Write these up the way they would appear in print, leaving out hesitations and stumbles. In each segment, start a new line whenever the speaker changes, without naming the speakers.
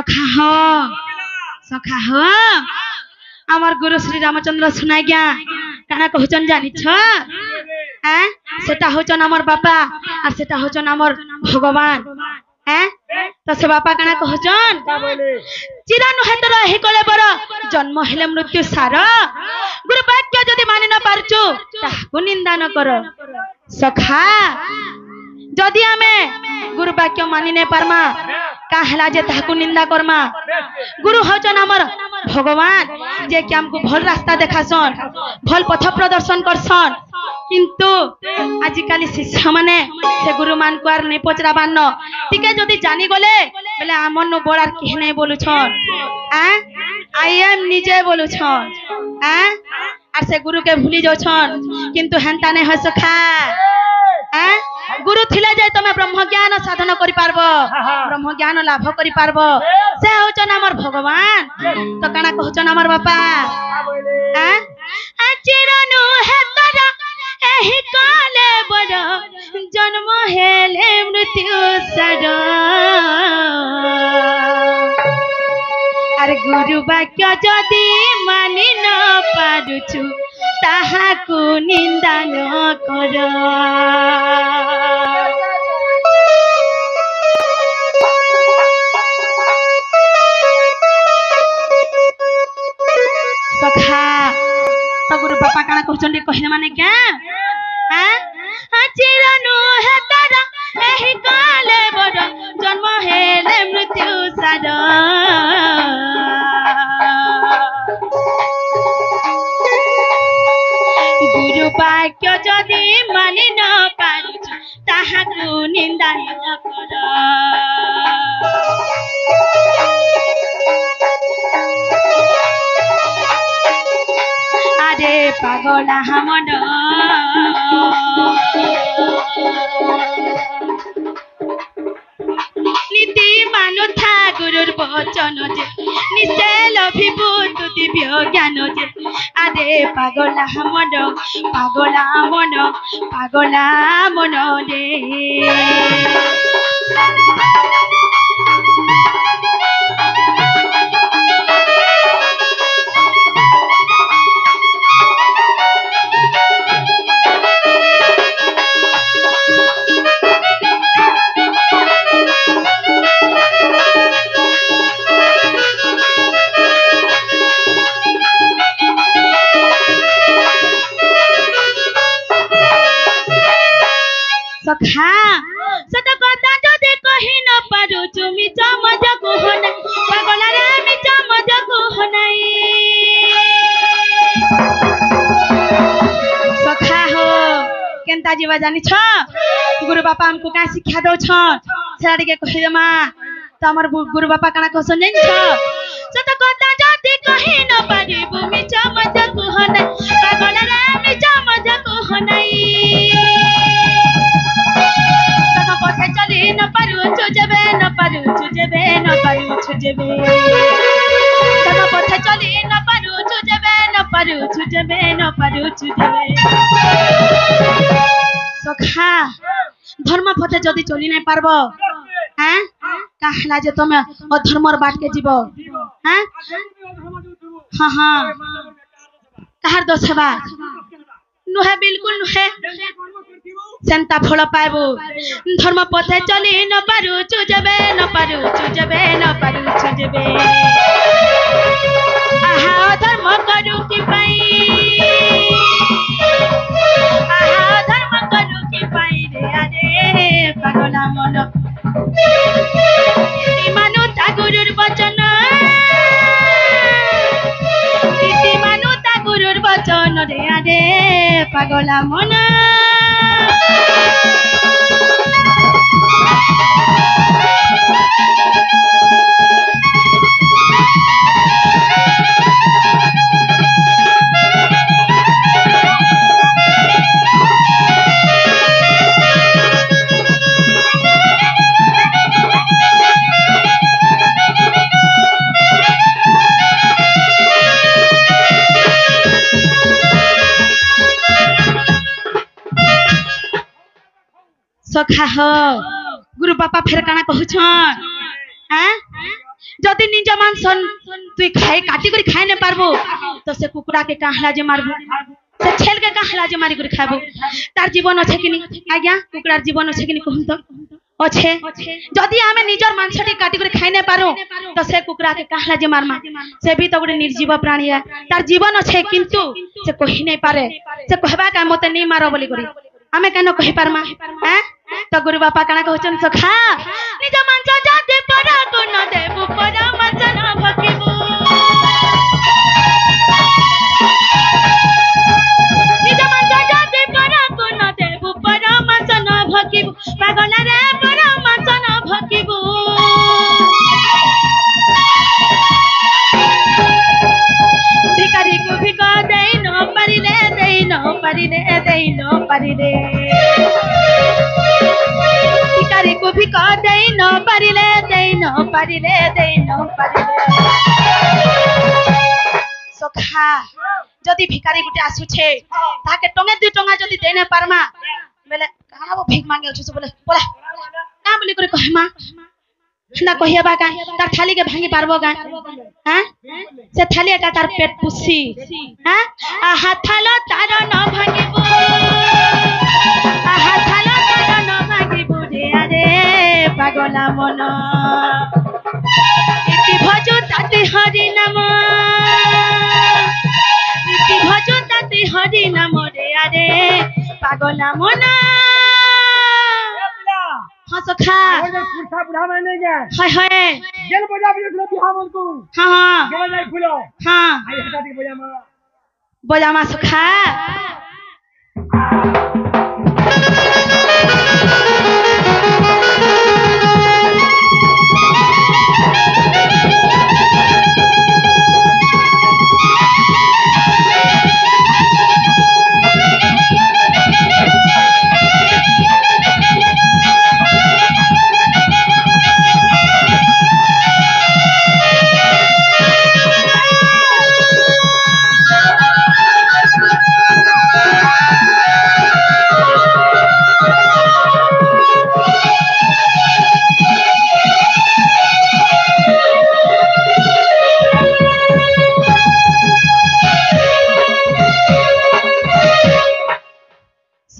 सखा हो सखा हो आमर गुरु श्री रामचंद्र सुनाई गया काना कहचन जानी छ हैं सेटा होचन आमर बापा और सेटा होचन आमर भगवान हैं तो से बापा काना कहचन चिरा नुहे तो रही कले बर जन्म हेले मृत्यु सार गुरु वाक्य जदि मानि न पारचु ताहाकु निंदा न कर सखा जदि आमे गुरु वाक्य मानि ने पारमा का हला जे ताहाकु निंदा करमा गुरु होचन हमर भगवान जे कि हमको भल रास्ता देखासन भल पथ प्रदर्शन करसन किंतु आजिकाली शिष्य माने से गुरु मान को आर नै पचराबान टिके जदि जानि गले बोले हमन नो बड़ार के नै बोलुछन आई एम निजे बोलुछन आर से गुरु के भूली जाउछन किंतु हेंता नै ह सखा गुरु थिले जाय तमे ब्रह्म ज्ञान साधन करि पारबो ब्रह्म ज्ञान लाभ करि पारबो से होचन हमर भगवान तो काना कहचन हमर बापा चिरनु हे तोरा एही काले बड़ जन्म हेले मृत्यु सर अरे गुरु वाक्य जदि मानि न पारुछु ताहाकु निंदा न कर सखा तो गुरु बापा काना कहचन रे कहले माने क्या चिरनु हे तारा एही काले बड़ जन्म हेले मृत्यु सार गुरु वाक्य जदि मानि न पारुछु ताहाकु निंदा न कर अरे पागला हमन नीति मानु था गुरुर वचन जे निश्चय लभिबु तु दिव्य ज्ञान जे अरे पागला मन रे सखा सत कथा जदि कहि न पारु चुमी चमज को होना पागल रे मी चमज को होनाई सखा हो केनता जीवा जानि छ गुरु बापा हमको का शिक्षा दो छ छाड़ी के कहि मा त हमर गुरु बापा काना कहसन जानि छ सत कथा जदि कहि न पारु भूमि चमज को होना पागल रे मी चमज को होनाई न पारु छुजेबे न पारु छुजेबे न पारु छुजेबे तम पथ चली न पारु छुजेबे न पारु छुजेबे न पारु छुजेबे सखा धर्म पथ जदि चली नै पारबो हैं कहला जे तमे अधर्मर बाट के जीवो हैं हां हां कहार दोछबा नुहे बिल्कुल नुहे सेंता फल पाइबो धर्म पथे चली न पारु छुजेबे न पारु छुजेबे न पारु छुजेबे आहा धर्म करू की पाई आहा धर्म करू की पाई रे अरे पागला मन मानु ता गुरुर वचन मानु ता गुरुर वचन रे अरे पागला मन सखा हो गुरु बापा फेर काना कहछन हैं जदि निज मांस तुई खाई काटी कर खाई न पारबो तो से कुकुड़ा के काहला जे मारबो से छेल के काहला जे मारी कर खाबो तार जीवन अच्छे कि नहीं आज्ञा कुकुड़ार जीवन अच्छे कि नहीं कहूं तो अच्छे जदि आमे निजर मांसटी काटी कर खाई न पारो तो से कुकुड़ा के काहला जे मारमा से भी तो गोटे निर्जीव प्राणी है तार जीवन अच्छे किंतु से कहि नहीं पारे से कहबा का मते नहीं मारो बोली करी आमे केन कहि पारमा हैं तो गुरु बापा काना कहचन सखा निज मांस जाते परा को न देबु परा मांस न भकिबु निज मांस जाते परा को न देबु परा मांस न भकिबु पागल रे परा मांस न भकिबु भिखारी को भिका देई न परिले देई न परिले देई न परिले भिखारी को भिका देई न परिले देई न परिले देई न परिले सखा जदि भिखारी गुटे आसुछे ताके टंगे 2 टंगा जदि देने पारमा बेले काना वो भीख मांगे छ बोले बोला ना बोली करे कहमा ना कहियाबा का तार थाली के भांगी पारबो का हैं से थाली का तार पेट पुसी हैं आहा थालो तार न भांगीबो आहा थालो तार न भांगीबो रे अरे पागला मन इति भजो ताते हरि नाम इति भजो ताते हरि नाम रे अरे पागला मन हाँ सखा
पुरसा बुढ़ा मैंने गया
हाय हाय
जेल बजा बजा बिहार मन को
हाँ हाँ
जेल जाई खुलो
हाँ
आई हटा दी
बजा मा सखा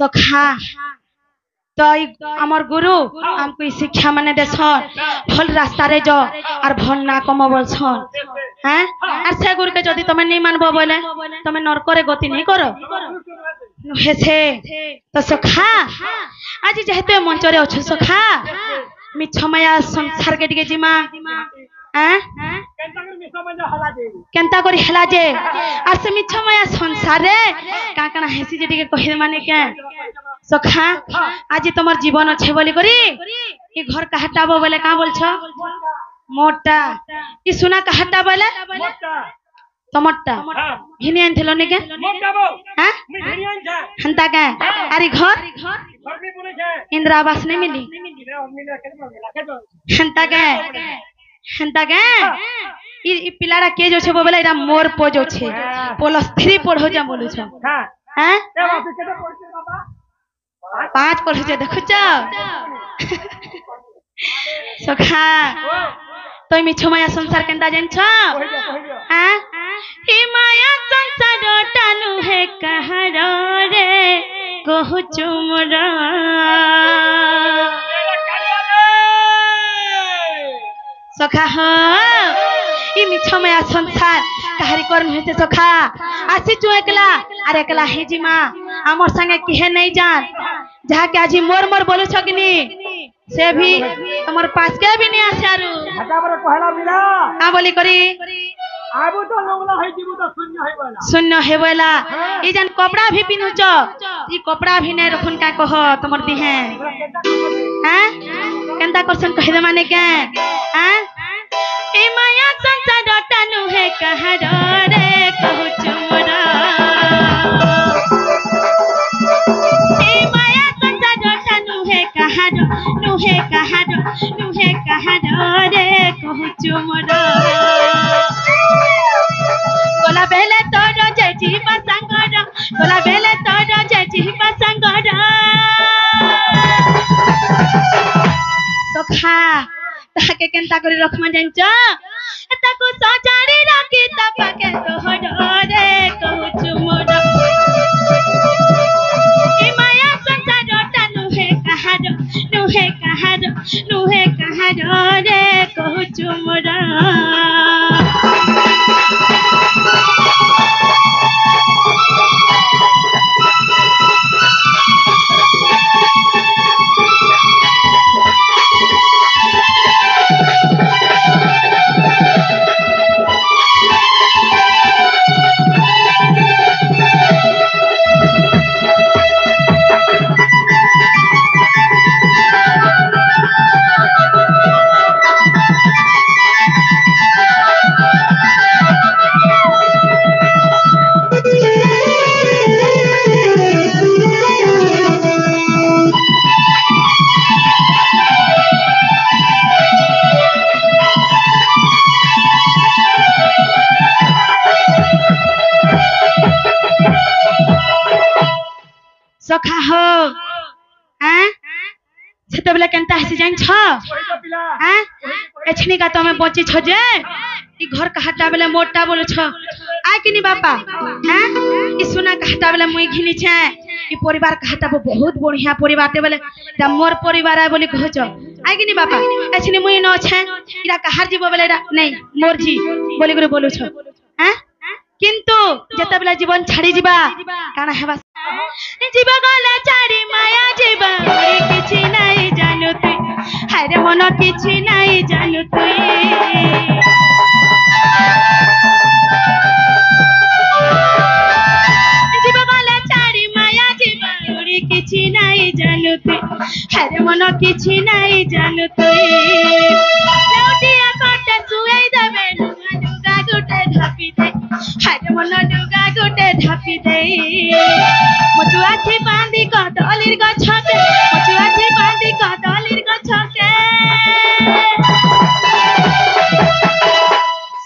सखा तो आमर गुरु हमको शिक्षा माने देसन भल रास्ता रे जो और भल ना कम बोलसन हैं और से गुरु के जदी तमे नहीं मानबो बोले तमे नरक रे गति नहीं करो हेसे तो सखा आज जेहेतु मंच रे अछ सखा मिछ माया संसार के दिके जिमा हैं केनता करी हला जे और से मिछ माया संसार रे का काना हेसी जे दिके कहि माने के सखा आज तमर जीवन अच्छे बोली करी ये घर कहटाबो बोले का बोल छ मोटा ई सुना कहटा बोले टमाटा हिनी आनथिलो ने के हां हंता के अरे घर में बोले छे इंदिरा आवास नहीं मिली हंता के ई पिलाड़ा के जो छे बोले एरा मोर पोजो छे प्लस 3 पढ़ो जा बोलु छ हैं 5 पढ़ो जे देखु छ सखा तो मिछ माया संसार केंता जान छ हैं ई माया संसार टानु है कहर रे कहु चुमरा सखा हो ई मिछ माया संसार काहरी कर नहते सखा आसी चु एकला अरे एकला हे जिमा हमर संगे किहे नहीं जान जहा के आजी मोर मोर बोलु छकनी से भी हमर पास के भी नहीं आसारु
हटा बर कहला बिना
का बोली करी
आबो तो लोगला है जीवो तो शून्य है
बोला ई जन कपड़ा भी पिनु छ ई कपड़ा भी नहीं रखन का कह तमर दी है हैं केंता क्वेश्चन कह दे माने के हैं ए माया संसार टानु है कहर रे कहु चुमरा ए माया संसार टानु है कहर नु है कहर रे कहु चुमरा गोला बेले तोर जेठी पसंगर गोला बेले तोर जेठी पसंगर सखा ताके केनता करी रखमा जानछ ताको सजाड़ी रखी ता पाके तो हडरे कहूछु मोर ए माया संसारटा नुहे कहार रे कहूछु मोर सखा हो सेते बेले केनता हसी जान छ एछनी का तमे बची छ जे ई घर कहाटा बेले मोटा बोल छ आ किनी बापा ई सुना कहाटा बेले मुई घिनी छ ई परिवार कहाटा बहुत बढ़िया परिवार ते बेले ता मोर परिवार है बोली कह छ आ किनी बापा एछनी मुई न छ इरा कहार जीव बेले नहीं मोर जी बोली करे बोलु छ किंतु जते बेले जीवन छाड़ी जीवा काना हेबा जीवा गला छाड़ी माया जीवा मोरे किछि नाही जानू तु हारे मन किछि नाही जानू तु जीवा गला छाड़ी माया जीवा मोरे किछि नाही जानू तु हारे मन किछि नाही जानू तु लौटिया कटे सुई देबे लुगा गुटे ढापी दे हारे मन लुगा गुटे ढापी दे मचुआथी बांधी कदलीर गछके मचुआथी बांधी कदलीर गछके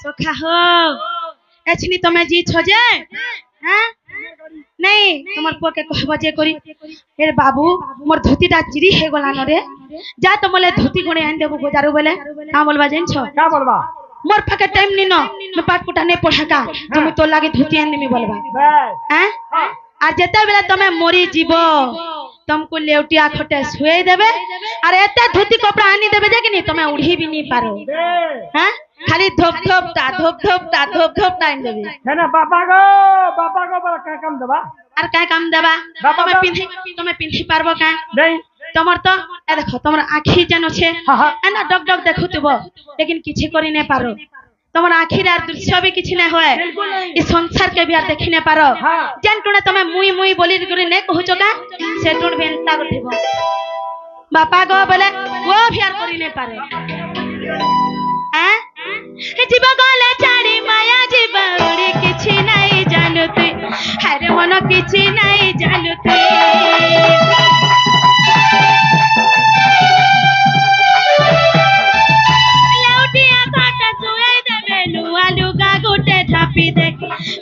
सखा हो एछनी तमे जी छ जे नहीं तमर पोके कहबा जे करी ए बाबू मोर धोतीटा चिरी हे गला न रे जा तमले धोती गणे आन देबो बजारू बेले का बोलबा जान छ
क्या बोलबा
मोर पाके टाइम नी न मैं पाठ पुटा नहीं पढ़ा का तुम तो लागे धोती आन देमी बोलबा हैं आ जेते बेला तमे मोरी जीवो तुमको लेउटिया खटे सुए देबे अरे एते धोती कपड़ा आनी देबे जे कि नहीं तमे उड़ी भी नहीं पारो हैं खाली धोप धोप टाइम देबे
है ना बापा को बड़ा का काम देबा
आर का काम देबा तमे पिंधी पारबो का
नहीं
तमर तो ए देखो तमर आखी जन छे एना डग डग देखुतबो लेकिन किछि करि नै पारो तमर आखिर आर दृश्य भी किछि नै होय ई संसार के भी आर देखि नै पारो जन टुने तमे मुई बोली करि नै कहउछो का से टुन बेनता गथिबो बापा गो बोले वो भी आर करि नै पारे हैं जीवा गला छाड़ी माया जीवा उड़ी किछि नै जानू तु हारे मन किछि नै जानू तु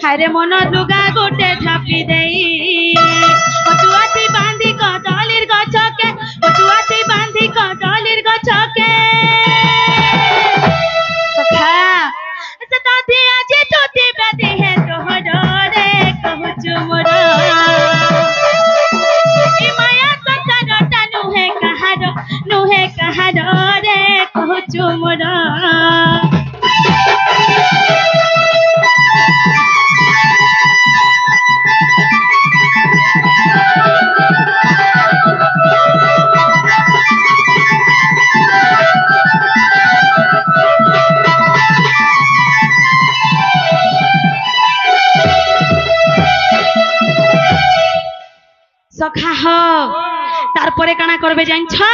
हारे मन लुगा गोटे ढापी देई पचुआती बांधी कदलीर गछके पचुआती बांधी कदलीर गछके सखा सताती आज टोटी बेदी है तोहर रे कहूछु मोर ई माया संसारटा नुहे कहार रे कहूछु मोर सखा हो तारपरे काना करबे जान छ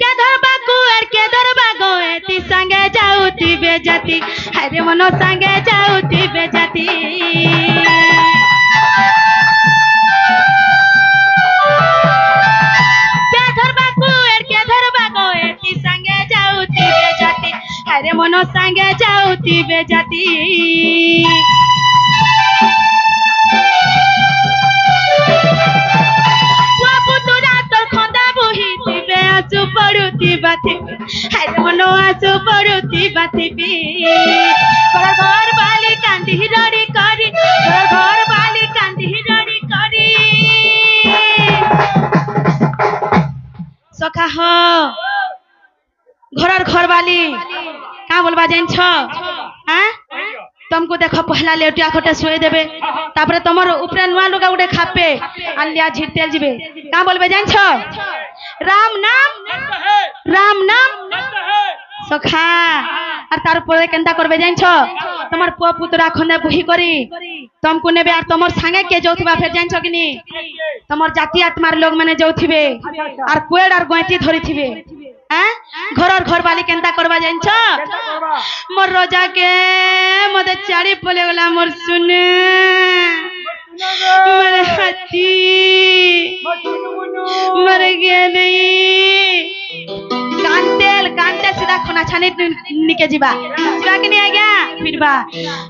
के धरबा कुएर के धरबा गोएती संगे जाउती बेजाती हरे मन संगे जाउती बेजाती के धरबा कुएर के धरबा गोएती संगे जाउती बेजाती हरे मन संगे जाउती बेजाती पड़ुती बाती हर मनो आसु पड़ुती बाती भी घर वाली कांदी रड़ी करी घर वाली कांदी रड़ी करी सखा हो घर वाली का बोलबा जान छ हां तुमको देखो पहला लेटिया खटे सोए देबे तापरे तमर ऊपर नुआ लुगा उडे खापे आलिया झिरतेल जिबे का बोलबे जान छ राम नाम सखा আর তার পরে কেনতা করবে জানছো তোমার পুয়া পুতরা খনে বহি করি তুমকু নেবে আর তোমার সঙ্গে কে যাউথিবা ফের জানছো কিনি তোমার জাতি আত্মার লোক মানে যাউথিবে আর কোয়েড আর গয়তি ধরিথিবে হ্যাঁ ঘর বালি কেনতা করবা জানছো মোর রোজা কে মতে চাড়ি পলে গলা মোর শুনে মরে হাতি মরে গেলি कांते सीधा खोना छानी निके जीवा के नहीं आ गया फिरबा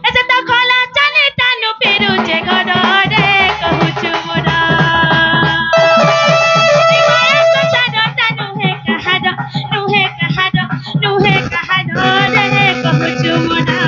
ऐसे तो खोला छानी तानु फिरू जे घर रे कहू चुमरा माया को सारा तानु है कहाडो नु है कहाडो रे कहू चुमरा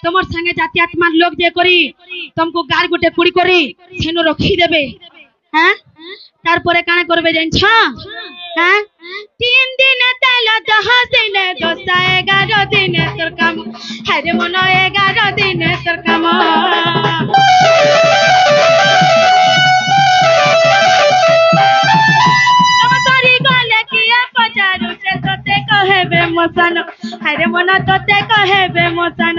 তোমার সঙ্গে জাতি আত্মার লোক যে করি তোমাকে গার গুটে কুড়ি করি সেনো রখি দেবে হ্যাঁ তারপরে কানে করবে জানছ হ্যাঁ 3 দিন তেল 10 দিন 10 11 দিন তোর কাম হরে মন 11 দিন তোর কাম তোমারি গলে কি পচারু সে তোতে কহেবে মসান हरे मन तोते कहेबे मोसन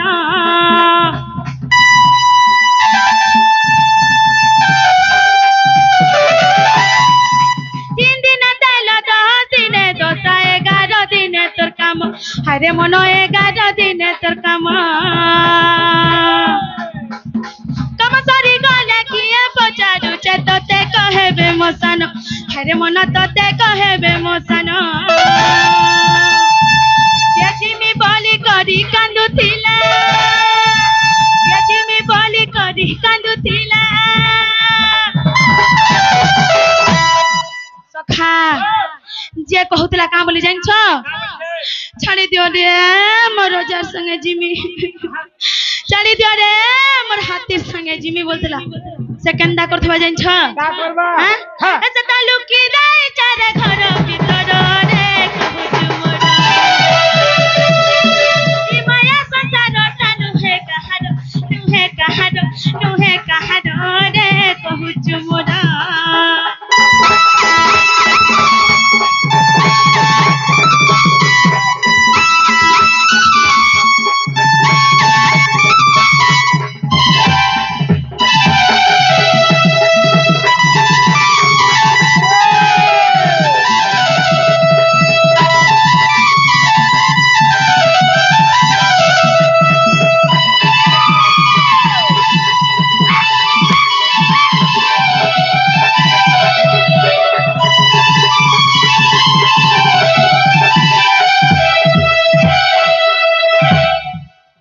3 दिन तेल 10 दिन 10 11 दिन तोर काम हरे मन 11 दिन तोर काम कम सरी गले किए पचारू चे तोते कहेबे मोसन हरे मन तोते कहेबे मोसन जेजिमी बोली करी कांदुथिला जेजिमी बोली करी कांदुथिला सखा जे कहउतला का बोली जानछो छाड़ी दियो रे मोर रोजार संगे जिमी छाड़ी दियो रे मोर हाथीर संगे जिमी बोलतला से केंदा करथबा जानछो का करबा हां ऐसे तालु की राई चारे घर भीतर रे कहू चुमरा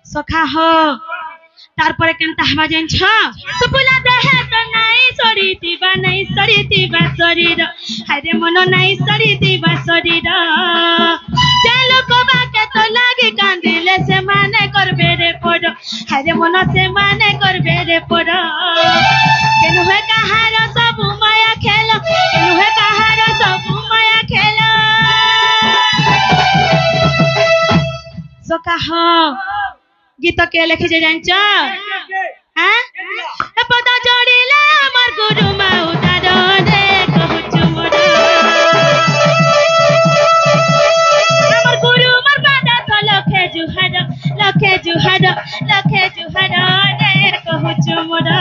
सखा हो तारपरे केनता हवा जान छ तो पुला देहे तो नाही सरीतिबा शरीर हरे मन नाही सरीतिबा शरीर चलो कोबा के तो लागी कांदिले से माने करबे रे पड़ हरे मन से माने करबे रे पड़ केनु है कहार सब माया खेल केनु है कहार सब माया खेल सखा हो गीत के लिखे जे जानछ हां ए पदा जोड़ीले हमर गुरु मा उतार रे कहू चुमरा हमर गुरु मार जुहार रे कहूछु मोरा